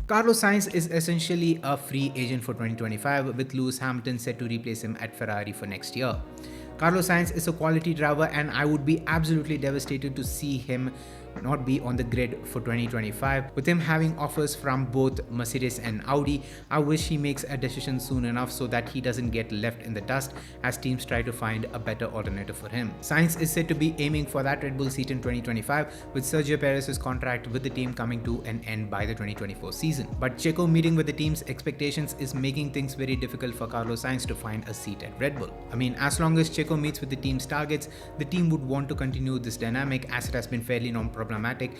Carlos Sainz is essentially a free agent for 2025, with Lewis Hamilton set to replace him at Ferrari for next year. Carlos Sainz is a quality driver, and I would be absolutely devastated to see him not be on the grid for 2025. With him having offers from both Mercedes and Audi, I wish he makes a decision soon enough so that he doesn't get left in the dust as teams try to find a better alternative for him. Sainz is said to be aiming for that Red Bull seat in 2025, with Sergio Perez's contract with the team coming to an end by the 2024 season. But Checo meeting with the team's expectations is making things very difficult for Carlos Sainz to find a seat at Red Bull. I mean, as long as Checo meets with the team's targets, the team would want to continue this dynamic as it has been fairly non-problematic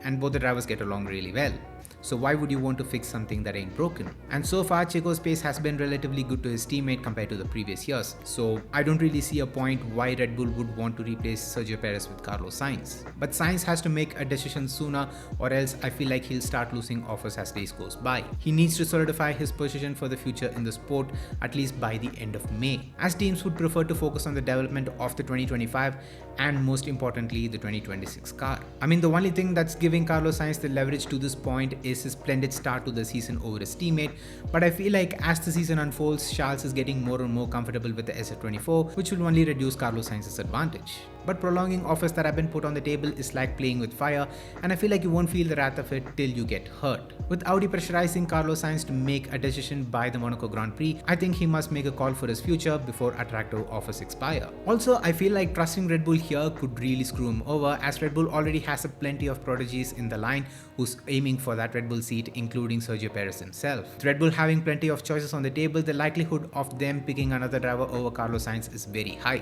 and both the drivers get along really well. So why would you want to fix something that ain't broken? And so far, Checo's pace has been relatively good to his teammate compared to the previous years. So I don't really see a point why Red Bull would want to replace Sergio Perez with Carlos Sainz. But Sainz has to make a decision sooner, or else I feel like he'll start losing offers as days goes by. He needs to solidify his position for the future in the sport at least by the end of May, as teams would prefer to focus on the development of the 2025 and most importantly the 2026 car. I mean, the only thing that's giving Carlos Sainz the leverage to this point is his splendid start to the season over his teammate, but I feel like as the season unfolds, Charles is getting more and more comfortable with the SF24, which will only reduce Carlos Sainz's advantage. But prolonging offers that have been put on the table is like playing with fire, and I feel like you won't feel the wrath of it till you get hurt. With Audi pressurizing Carlos Sainz to make a decision by the Monaco Grand Prix, I think he must make a call for his future before attractive offers expire. Also, I feel like trusting Red Bull here could really screw him over, as Red Bull already has a plenty of prodigies in the line who's aiming for that Red Bull seat, including Sergio Perez himself. With Red Bull having plenty of choices on the table, the likelihood of them picking another driver over Carlos Sainz is very high.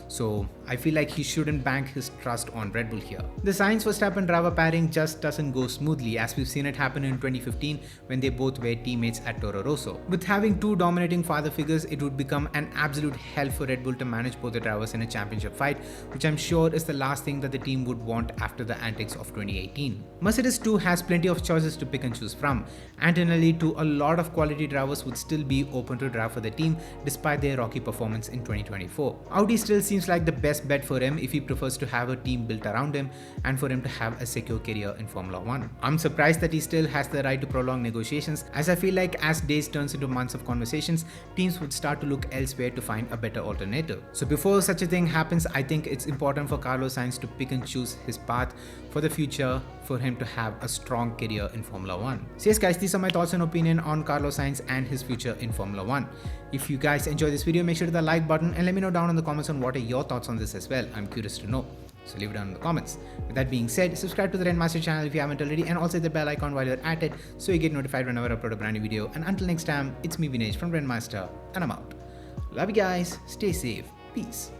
So I feel like he shouldn't bank his trust on Red Bull here. The Sainz-Verstappen driver pairing just doesn't go smoothly, as we've seen it happen in 2015 when they both were teammates at Toro Rosso. With having two dominating father figures, it would become an absolute hell for Red Bull to manage both the drivers in a championship fight, which I'm sure is the last thing that the team would want after the antics of 2018. Mercedes too has plenty of choices to pick and choose from, and internally too, a lot of quality drivers would still be open to drive for the team despite their rocky performance in 2024. Audi still seems like the best bet for him if he prefers to have a team built around him and for him to have a secure career in Formula 1. I'm surprised that he still has the right to prolong negotiations, as I feel like as days turns into months of conversations, teams would start to look elsewhere to find a better alternative. So before such a thing happens, I think it's important for Carlos Sainz to pick and choose his path for the future for him to have a strong career in Formula 1. So yes guys, these are my thoughts and opinion on Carlos Sainz and his future in Formula 1. If you guys enjoy this video, make sure to hit the like button and let me know down in the comments on what are your thoughts on this as well. I'm curious to know. So leave it down in the comments. With that being said, subscribe to the Renmaster channel if you haven't already, and also hit the bell icon while you're at it so you get notified whenever I upload a brand new video. And until next time, it's me Vinesh from Renmaster, and I'm out. Love you guys, stay safe, peace.